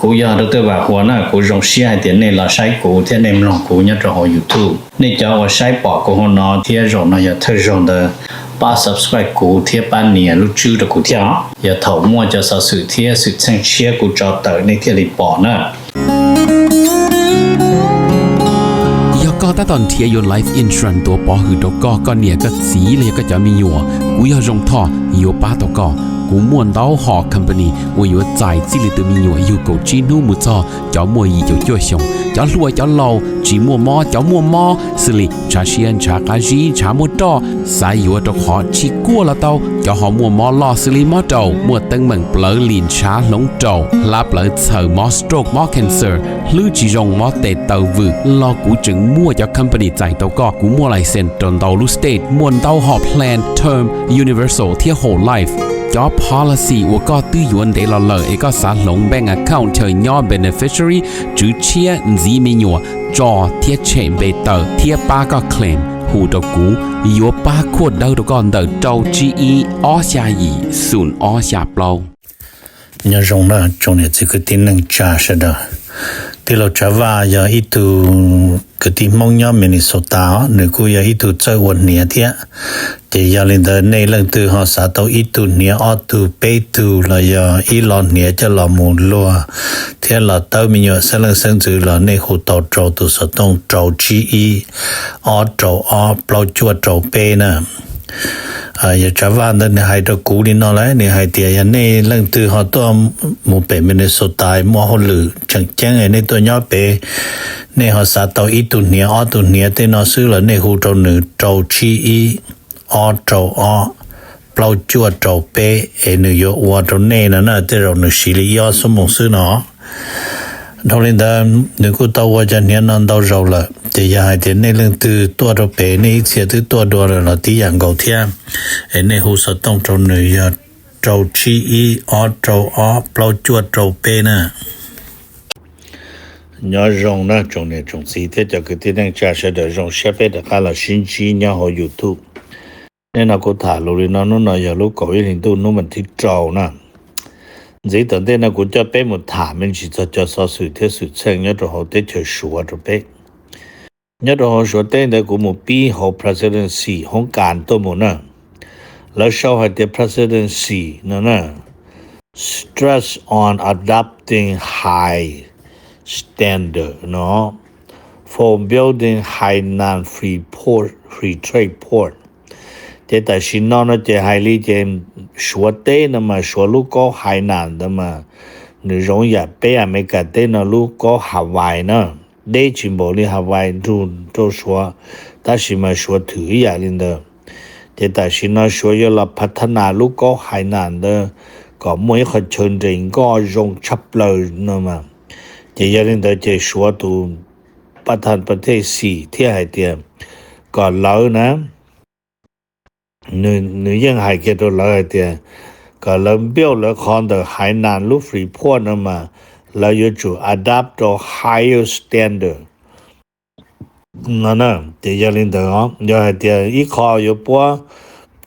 กูยาดรว่าหัวหน้ากูจงเสียเตียนในละใช้กูเทียในมลองกูเนี่ยจะหอ YouTube นี่จะว่าใช้ปอกกูหัวนอเทียจงนะอย่าเธอจง的ป้า subscribe กูเทียปันเนี่ยรู้ชื่อ的กูเทียอย่าถอมั่วจะสะสื่อเทียสุดเชิงเชียกูจอเตอในเทียลิปอนะก็ตอนเทียยน Life Insurance ตัวปอหือตก็เนี่ยก็สีเลยก็จะมีอยู่กูอยากจงท่ออยู่ป้าตก็กูม่วนเต้าหอ company 我有在这里的มีอยู่有够จีนูมุจอจะมัวอีจะจ่วยชงจะรวยจะเล่าจีมัวมอจะมัวมอสิลิชาเชียนชากาจีชามัวตอสายอยู่ตะขอชิกัวละเต้าจะหอมัวมอลอสิลิมอเต้ามัวตึงเหมือนเปลือลินชาหลงเต้าลาเปลือเสือมอสโตรกมอ cancer หรือจีจงมอเตเต้าวืรอกูจึงมัวจะ company ใจเต้าก็กูมัวไลเซนตนเต้าลูสเตทมวนเต้าหอ plan term universal เที่ย whole life job policy 我ก็ตื้อยวนได้ละเลยเอกสารลง bank account เธอย่อ beneficiary จื้อเชียจีมีหยัวจอเทียเชมเบเตอร์เทียป้าก็ claim หูตะกูยัวป้าขวดเดาตะก่อนเดาเจ้า GE อ้อชายีศูนย์อ้อชาเปล่าเนี่ยจงนะจงเนี่ย这个定能加是的ที่เราจะว่าอย่าอีตูก็ที่มองย่อมินิโซตาหรือกูอย่าอีตูเจอวันเนี่ยเทียจะอย่าเล่นเดินในเรื่องตัวหาสาตัวอีตูเนี่ยออตูเปตูแล้วอย่าอีหลอนเนี่ยจะหลอมูลัวเทียเราเต้ามีอยู่เสลังเส้นจือเราในหูเต้าโจตัวสต้องโจจีอีออโจออเปล่าจวดโจเปนะอย่าจะว่านั่นให้ตัวกูนี่นอเลยนี่ให้เตียยันนี่เรื่องตัวเขาตัวหมู่เป็นในสุดท้ายมัวหลือจังแจ้งในตัวย่อเปในเขาสาตัวอีตุเนียออตุเนียเตนอซื้อแล้วในหูตัวหนึ่งโจชีอีออโจออเปล่าจวดโจเปเนยวัวตัวเน่นั่นน่ะที่เราหนึ่งสิริยอสมองซื้อเนาะทอลินดาหนึ่งกูตัวว่าจะเนียนนอนตัวเราละจะอยากให้เห็นในเรื่องตัวเราเปในเสียตัวเราที่อย่างเก่าเทียในหูสต้องตรงหนึ่งอย่าโจชีอีออโจออเปล่าจวดโจเปนะnhớ rong na trong này trong gì thế cho cái tiếng trả sẽ được rong sẽ biết được là xin chi nhớ họ YouTube nên là cô thả lùi nó giờ lúc có ý hình tu nó mình thích trâu nè dễ tận đây là cô cho bé một thả mình chỉ cho so sự thế sự chân nhớ cho họ tới chơi sủa cho bé nhớ cho họ sủa tên đấy của một bi họ presidency không cản tôi muốn nèแล้วsau hai the presidency nè stress on adopting high standard for building Hainan free trade port แต่ชินนอนจะไฮลีจะชัวเต้นมาชัวลูกก็ไฮนาน的嘛你容易被อเมริกาเต้นลูกก็ฮาวายนะได้ชิมบอกเลยฮาวาย都说但是嘛说ถืออย่างนึงแต่ชินนชัว要了พัฒนาลูกก็ไฮนาน的ก็ไม่ค่อยเชิญจะก็รงชับเลยนะมาจะยังเดินจะชัวตูประธานประเทศสี่ที่ให้เตียก่อนแล้วนะหนึ่งยังให้เกี่ยวกับให้เตียก็เริ่มเบี้ยวแล้วคอนเดอร์ไฮนานลูกฟรีพวดนั่นมาแล้วอยู่จู่ adapt to higher standard นั่นน่ะจะยังเดินยังให้เตียอีกข้ออยู่ปัว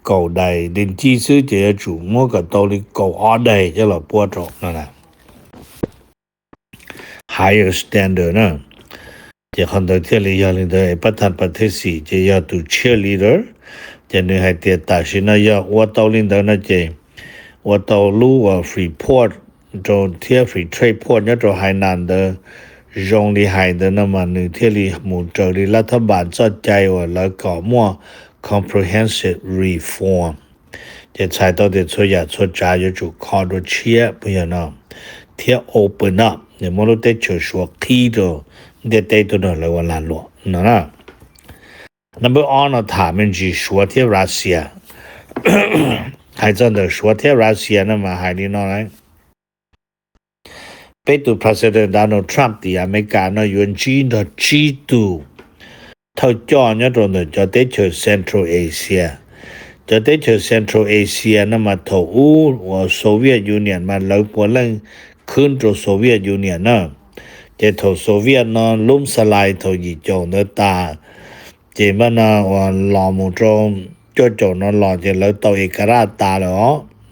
เก่าใดดินจีซื้อจะจู่มั่วกับตัวนี้เก่าอ้อใดจะหล่อปัวจบนั่นแหละhigher standard นะจะคนเดียวเลยยังเลยประธานประเทศสี่จะอยากดู cheerleader จะเนี่ยให้เตียตัดสินนะอยากว่าตัวลินเดอร์นะเจว่าตัวรู้ว่า free port จงเที่ยว free trade port เนี่ยจงให้นานเดอจงลีให้เดอนะมันเนี่ยเที่ยวลีหมู่เจอลีรัฐบาลสนใจว่าแล้วก็มั่ว comprehensive reform จะใช้ตัวเด็ดช่วยอยากช่วยจ่ายอยู่จู่คอดูเชียร์เพื่อนนะเที่ยว open upเนี่ยมันรู้ได้เชื่อชัวขี้ตัวเด็ดได้ตัวนั้นเลยว่าลานหลวงนะ number one ถามมันจีชัวที่รัสเซียให้จังเดอชัวที่รัสเซียนั่นมาให้นี่น้อยไปดู president Donald Trump ที่อเมริกาเนาะยูนจีนตัวจีตูเท่าจอเนี่ยตรงนั้นจะได้เชื่อ Central Asia จะได้เชื่อ Central Asia นั่นมาเท่าว่าโซเวียตยูเนียนมาแล้วพวกเรื่องขึ้นตัวโซเวียตยูเนียนนะจะถูกโซเวียตนอนล้มสลายถูกยิงจงเนื้อตาจะมันนะว่าหล่อมุจงจนนอนหล่อจะแล้วตัวเอกราชตาเหรอ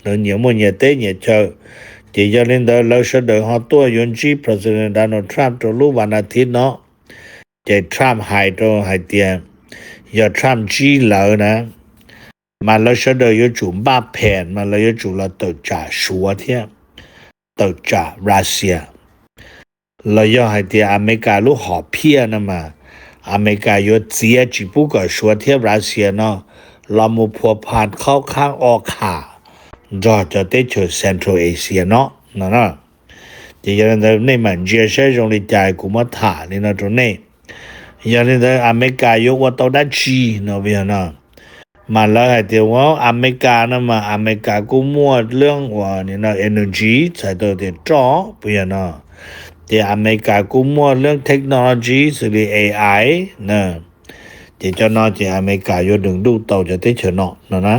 เนื้อเหนียวมันเหนียวเต้เหนียวเชอจะ จะยาลินเดอเราเสดอฮอตัวยนจีประธานาธิบดีทรัมป์ตัวรู้วันอาทิตย์เนาะจะทรัมป์หายตัวหายเตียอย่าทรัมป์จีแล้วนะมาเราเสดออยู่จุ่มบ้าแผ่นมาเราอยู่จุ่มเราตจ่าชัวเทียตจ่ารัสเซียเรา要หายเตียอเมริกาลูกหอเพียนะมาอเมริกาอยู่เสียจิบุก็ชัวเทียรัสเซียเนาะเรามูพัวพันเข้าข้างออกขาจะได้เจอเซ็นทรัลเอเชียเนาะนะจะยันในมันเจเซจงลิจายกุมาถานี่นะตรงนี้ยันในอเมริกาอยู่ว่าตัวดัชีเนาะเวียนะมาแล้วให้เดี๋ยวว่าอเมริกานะมาอเมริกากูมัวเรื่องว่านี่นะ energy ใช้ตัวเดียวจ่อเวียนะแต่อเมริกากูมัวเรื่องเทคโนโลยีสื่อ AI นะจะเจ้าน้อยจะอเมริกาอยู่ดึงดูโตจะได้เฉเนาะนะ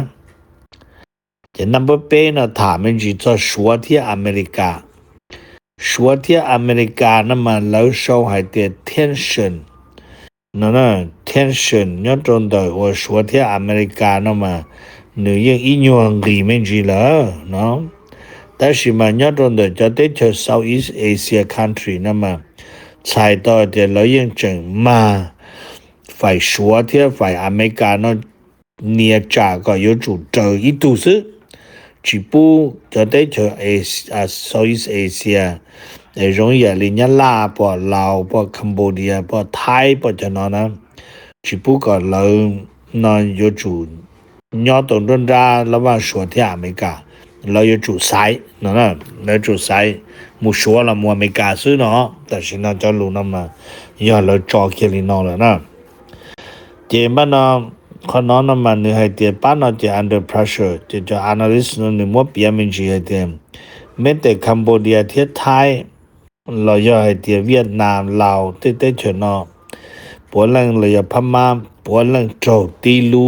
จะนำไปเป็นถามมันจีจะชัวที่อเมริกาชัวที่อเมริกานั้นมาแล้วโชว์ให้เกิด tension นะ tension ย้อนตรงต่อว่าชัวที่อเมริกานั้นมาหนึ่งยังอินยูอังกฤษไม่จีแล้วเนาะแต่สิมาย้อนตรงต่อจะได้เจอ Southeast Asia country นั้นมาใช้ต่อเดี๋ยวเรายังจึงมาฝ่ายชัวที่ฝ่ายอเมริกานั้นเนี่ยจาก็อยู่จุดเจออีตุซึ只不就得就Southeast Asia 容易人家拉不老不 Cambodia 不 Thai 不就那只不过老那有主鸟东东家老往说的อเมริกาเรา有主塞那那主塞没说了没没干事呢但是那叫路那么要เราจอเคลินอแล้วนะเจมันนะคนนั้นมันนี่ให้เดียป้านจะ under pressure จะ analyst นี่มัวเปียมินจีให้เดียแม้แต่คัมโบเดียที่ไทยเราอยากให้เดียเวียดนามลาวเต้ๆเฉนอปวดหลังเลยพม่าปวดหลังโจตีลู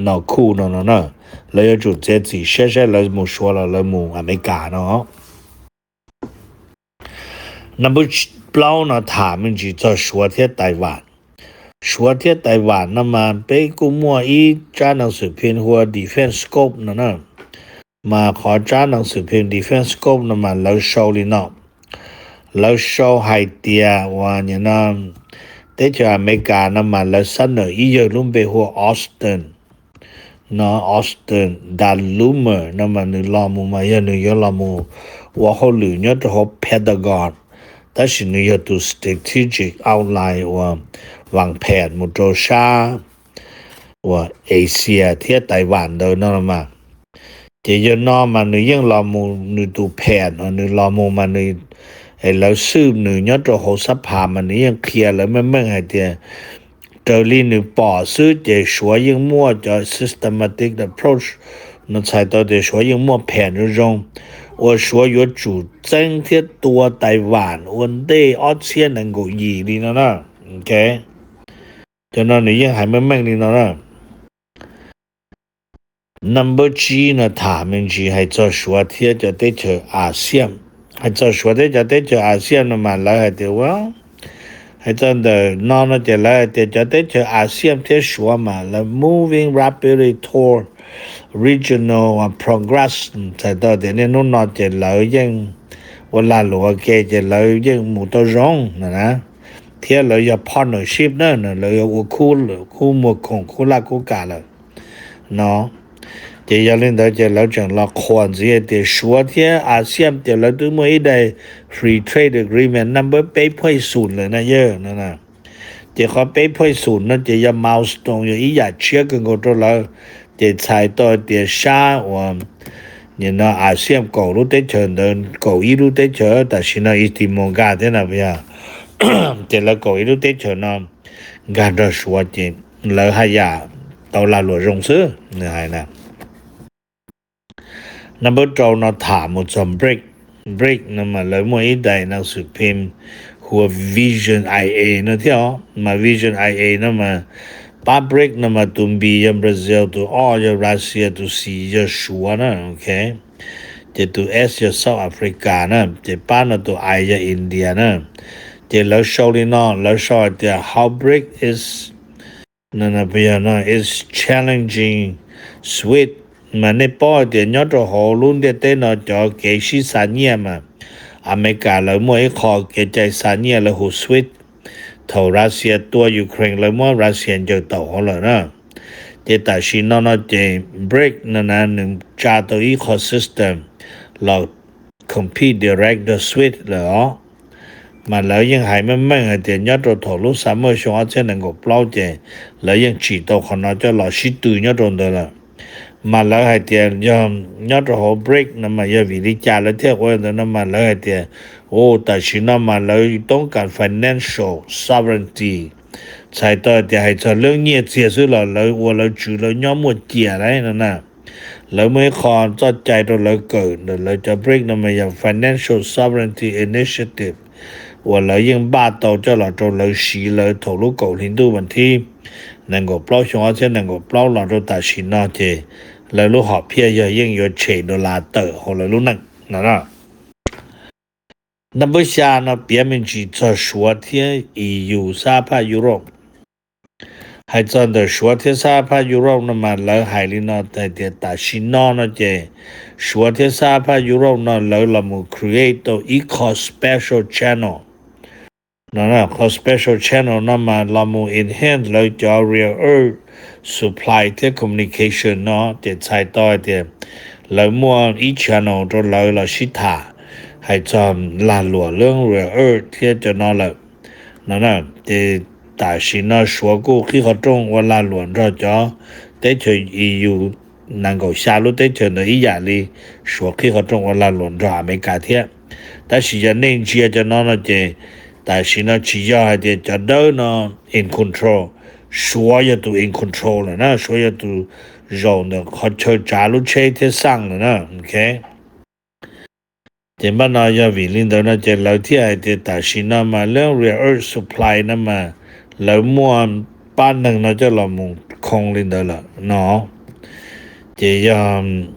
นอคู่เนาะเราอยากจุดเจสิเช่ๆเราหมู่ชัวเราหมู่อเมริกาเนาะนับเปล่านะถามมินจีจะชัวที่ไต้หวัน说ที่ไต้หวันนั้นมาไปกูมัวอีจ้าหนังสือพิมพ์หัว Defense Scope นั่นนะมาขอจ้าหนังสือพิมพ์ Defense Scope นั่นมาแล้วโชว์ลินอแล้วโชว์ให้เตียว่าเนี่ยนะแต่จากอเมริกานั่นมาแล้วเสนออีเยอะลุ่มไปหัวออสตันนะออสตันดัลลูเมอร์นั่นมานึกลามูมาเยอะนึกลามูว่าเขาหรือเนี่ยตัวเพดากอนแต่สิ่งนี้ตัว strategic outline ว่าวางแผนมุโจชาว่าเอเชียที่ไต้หวันเดินนั่นมาเจยนอมันนึยังลอมูนึดูแผนนึลอมูมันนึไอ้แล้วซื้อนึยอดโหสภามันยังเคลียร์แล้วไม่ให้เดียเจอลีนึป่อซื้อเจชัวยังมั่วจะ systematic approach นั่นใช้ตัวเจชัวยังมั่วแผนอยู่รง我说有主整天多台湾问题2000能够以里呢 OK cho nên nếu như hai mươi mấy đi nó là number G là thả mình chỉ hay cho số thiết cho tới chờ ASEAN hay cho số tới cho tới chờ ASEAN mà lại hay điều quá hay cho nó chỉ lại cho tới chờ ASEAN thế số mà là moving rapidly toward regional progress tại đó để nên nó chỉ lợi dân và là lúa kê chỉ lợi dân một tao rong nèที่เราอย่า partnership นั่นเราอย่าคู่หมวกของคู่รักคู่กาเลยเนาะจะอย่าเล่นแต่จะเราจังเราควรจะเดี๋ยวชัวที่อาเซียนเดี๋ยวเราดูไม่ได้ free trade agreement number ไปพ่อยศูนย์เลยนะเยอะนะจะขอไปพ่อยศูนย์นั่นจะอย่า milestone อย่าอีอย่าเชื่อกันก็ตัวเราจะใช้ต่อเดี๋ยวช้าว่าเนี่ยนะอาเซียนก็รู้ได้เชิญเดินก็อีรู้ได้เชิญแต่สินะอีติมองกาเท่านั้นเพียจะละก็อีรู้ได้เชิญนะการจะชัวจริงแล้วให้ยาตัวละหลวงรงซื้อเนี่ยนะนับจาวนาถามมุจมbreak นั่นมาแล้วมื่ออีได้นักสืบพิมพ์หัว Vision IA นั่นที่อ๋อมา Vision IA นั่นมาป้า break นั่นมาตุ่มบียามบราซิลตัวอ้อยามรัสเซียตัวซียาชัวนะโอเคจะตัว S ยาเซาท์แอฟริกานะจะป้านั่นตัว I ยาอินเดียนะจะแล้วโชว์ลินอแล้วโชว์จะ how break is นั่นนะเพียนะ is challenging sweet mà nên bỏ thì nhớ cho họ luôn để tên nó cho cái sĩ sản nghiệp mà America là mỗi khó cái chạy sản nghiệp là hồ Swiss thầu Russia tua Ukraine là mỗi Russia cho tàu họ là đó thì tại khi nó chỉ break nó nâng trả tới ecosystem là compete direct the Swiss là đó mà lợi những hai mấy thì nhớ cho thầu lúc sáng mới xong trên nâng gộp lâu thì lợi những chỉ tàu họ nó cho là sĩ tư nhớ trong đó là mà lợi hai tiền nhớ cho họ break nó mà giờ vì đi trả lợi theo của nó mà lợi hai tiền tại khi nó mà lợiต้องการ financial sovereignty 才到的还在2年结束了lợi我lợi chủ lợi nhóm một chia đấy nè lợi mới còn cho chạy到lợi cỡ lợi cho break nó mà giờ financial sovereignty initiative 我lợi用把刀cho là cho lợi sĩ lợi thổ lúc cầu hình tu vấn thi能够包上而且能够包了就大是那些lợi lúc họ phía giờ dùng有钱都拉到后来lúc能那那么下呢别名去做说天EU 沙帕 Europe 还真的说天沙帕 Europe 那么lợi海里呢在的大是那些说天沙帕 Europe 呢lợi là một create eco special channel nó có special channel nó mà là một enhance lợi cho real earth supply the communication nó để chạy tới để lợi mua each channel cho lợi là shit thả hay cho là lụa lương real earth thế cho nó là nó để tại vì nó số của khi họ trông và là lụa rồi cho để cho EU năng够下路để cho nó ý giả đi số khi họ trông và là lụa rồi mấy cả thế tại vì giờ nên chia cho nó là để tại vì nó chỉ cho để cho đỡ nó in control 所有都 in control 了呢所有都让的好就假如车贴上了呢 OK 这么呢要为领导呢这老天的但是呢嘛两 real supply 那么老么班能呢就老么空领导了喏这样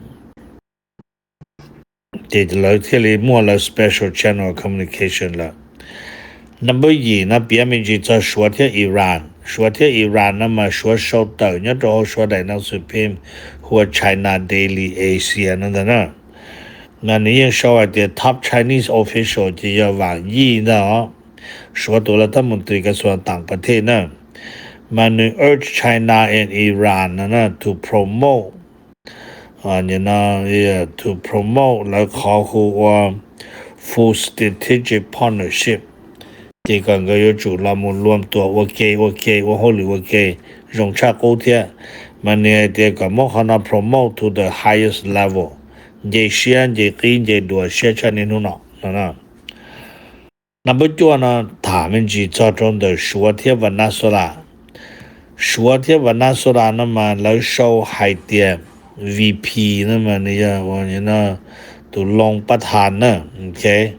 这老天里么了 special channel communication 了Number 2呢别名就叫说天 Iran 说天 Iran 那么说收到你就说在那视频或 China Daily Asia 那的呢那你也说的 top Chinese official 就要网易呢说多了他们对个说ต่างประเทศ呢มัน urge China and Iran นะ to promote you know to promote แล้วขอคือว่า full strategic partnership这个有主了么รวมตัว OK 我好里 OK 融洽沟通มันเนี่ย这个么可能 promote to the highest level 这些这跟这多些产的弄那那么就呢他们去造成的说天文那说啦那么来受害的 VP 那么那个我呢都ลงประธานนะ OK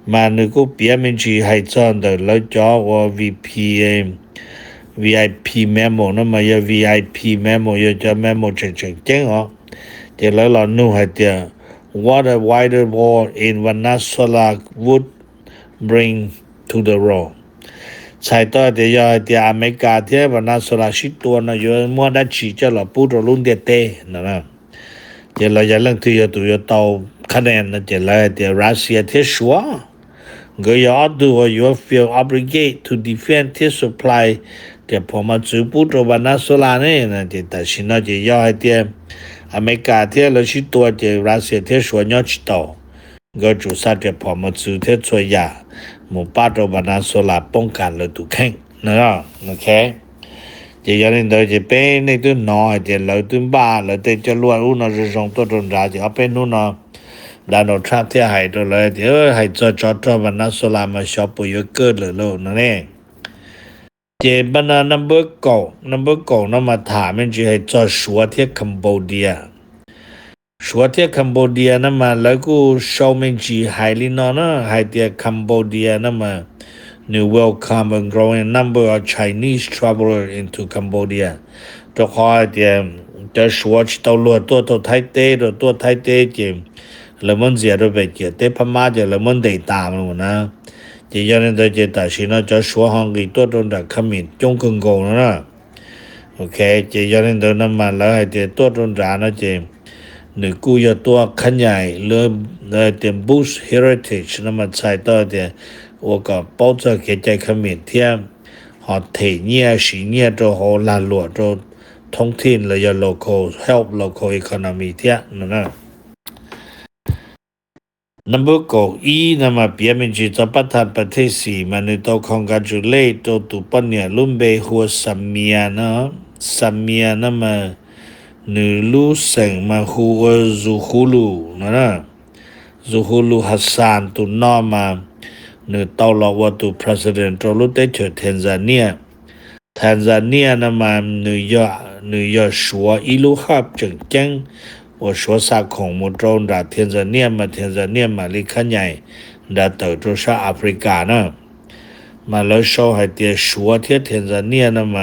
mà nếu có biết mình chỉ hay chọn được lấy cho của VIP memo nó mà giờ VIP memo giờ cho memo chừng hả thì lấy là nu hay thì what a wider war in Venezuela would bring to the role ใช่ต่อที่ยอที่อเมริกาที่Venezuela ชิดตัวนะอยู่มั่วได้ชี้จะหลับพูดรุ่นเดียเต้นะที่เราจะเรื่องที่ตัวเตาคะแนนนะที่เราที่รัสเซียที่ชัวyou do you feel obligated to defend the supply แต่พอมาจูปุตวานาโซลาเนี่ยนะแต่สินะจะย่อให้เตียอเมริกาเที่เราชิตัวจะรัสเซียที่สวนยอดชิโตก็จุดสัตว์พอมาจูที่ช่วยยาหมู่ป้าตวานาโซลาป้องกันเลยตุแข็งนะโอเคจะย้อนเดินจะเป็นในตัวน้อยจะเราตัวบ้าเราแต่จะล้วนอุณหภูมิตัวตนราจะเอาเป็นนู่นนะDonald Trump ที่ให้ตัวเลยเดี๋ยวให้จอดวันนั้นโซลามาชอบปุยเกิดเลยลูกนั่นเองเจบันnumber 9นั่นมาถามมันจะให้จอดชัวที่คัมโบเดียนั่นมาแล้วก็ชาวมันจีให้ลินนะให้ที่คัมโบเดียนั่นมา New welcome and growing number of Chinese travelers into Cambodia ตัวคอยที่จะชัวที่ตัวล้วนตัวไทยเต้ตัวไทยเต้จริงแล้วมันเสียด้วยไปเกี่ยวแต่พม่าจะแล้วมันได้ตามแล้วนะจะย้อนตัวจะตัดสินจะชัวห้องกี่ตัวตรงจากขมิ้นจงกึ่งโกงนะโอเคจะย้อนตัวนั้นมาแล้วให้ตัวตรงจากนั้นจะ หรือกูยตัวขันใหญ่เริ่มเตรียม boost heritage 那么才到的我个包着给在ขมิ้นเทียมหอเทเนี่ยสีเนี่ย就好烂落就通天了要 local help local economy เทียนั่นนะNumber 9那么别名是在ประธานประเทศ4มันต้อง congratulate ตัวตุปเนี่ยลุ่มเบหัวซัมเมียนะซัมเมีย那么นึลูเซงมาหัวซูฮูลูนะซูฮูลูฮัสซานตุนอมานึตอลาวตุ president ตัวลุเตเชเทนซาเนีย那么นึยอชัวอีลูฮับจึงจัง我说啥孔木中的天着念嘛离看ใหญ่的到就啥阿弗ริกานะมาแล้วโชว์ให้เตียชัวเทีย天着念那么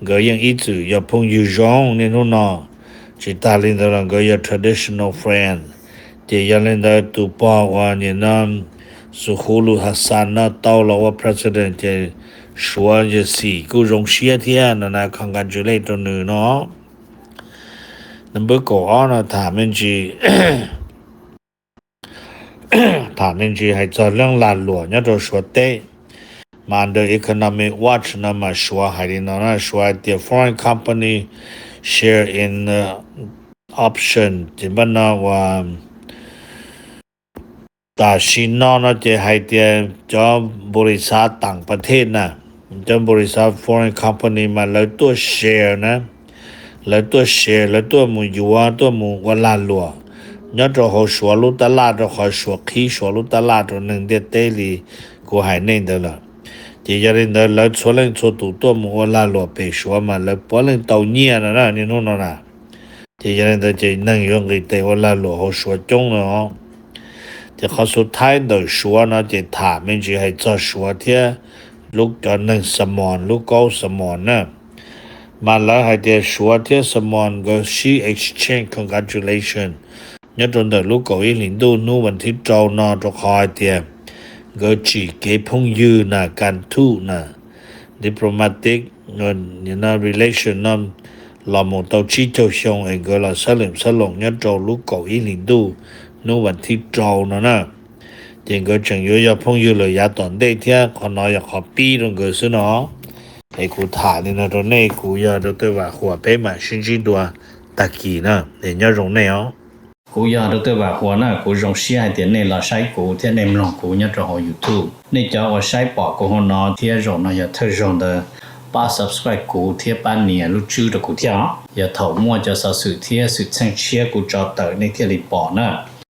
ก็ยังอีจุ要碰有中นี่นู่นเนาะจิตาลินตะก็要 traditional friend เตียลินตะตุปอว่านี่นะสุฮูลูฮัสซานนะ到了我 president เตียชัวจะสี่กูรงเชียเทียนะ congratulate ตัวนึงเนาะNumber 9นะถามมันจีถามมันจีให้เจ้าเรื่องลานหลวงเนี่ยตัวชัวเต้มา under economic watch นะมาชัวให้ดีนะชัวเดีย foreign company share in option ที่บ้านนะว่าตาชินนะจะให้เดียเจ้าบริษัทต่างประเทศนะเจ้าบริษัท foreign company มาแล้วตัว share นะแล้วตัวเชแล้วตัวมูยัวตัวมูวลาลัวยอดจะเขาชัวลุตลาดจะเขาชัวขี้ชัวลุตลาดตัวหนึ่งเดเตลีกูหายเน่นเดละที่จะเรียนเดแล้วชัวเล่นชัวตัวมูวลาลัวไปชัวมาแล้วพอเล่นเต่าเนียนะนี่นู่นนะที่จะเรียนเดจะนั่งยองกิเตวลาลัวเขาชัวจงเนาะที่เขาสุดท้ายเดชัวนะจะถามมันจะให้เจ้าชัวเทียลูกจะนั่งสมอนลูกเก้าสมอนนะมาแล้วให้เดียชัวเทียสมอนก็ she exchange congratulation เนี่ยจนเดลูกก็อีหลินดูนู่วันที่เจ้านอจะคอยเดียก็จีเก็บพงยืนนะการทูนะ diplomatic เนี่ยนะ relation นั่นเราหมดตัวชี้เจ้าชงเองก็เราสลิมสลงเนี่ยเจ้าลูกก็อีหลินดูนู่วันที่เจ้านะเดี๋ยวก็จังอยู่要พงยืนเลยยาตอนเด็กเทียคนน้อยอยากขอปีตรงก็ซื้อเนาะไอ้กูถ่ายนี่นะตรงนี้กูอยากจะตัวว่าหัวไปมาชิ้นจีตัวตะกี้นะเดี๋ยวรงเนี่ยอ๋อกูอยากจะตัวว่าหัวน่ะกูรงเสียเดี๋ยวนี้เราใช้กูที่ในมลงกูเนี่ยจะหอ YouTube นี่จะว่าใช้ปอกกูหัวนอที่รงน่ะอย่าเธอรงเดป้า subscribe กูที่ป้าเนี่ยรู้ชื่อตะกูเที่ยอย่าเถ่ามั่วจะสื่อที่สื่อแช่งเชียกูจอเตอในที่รีปอนะ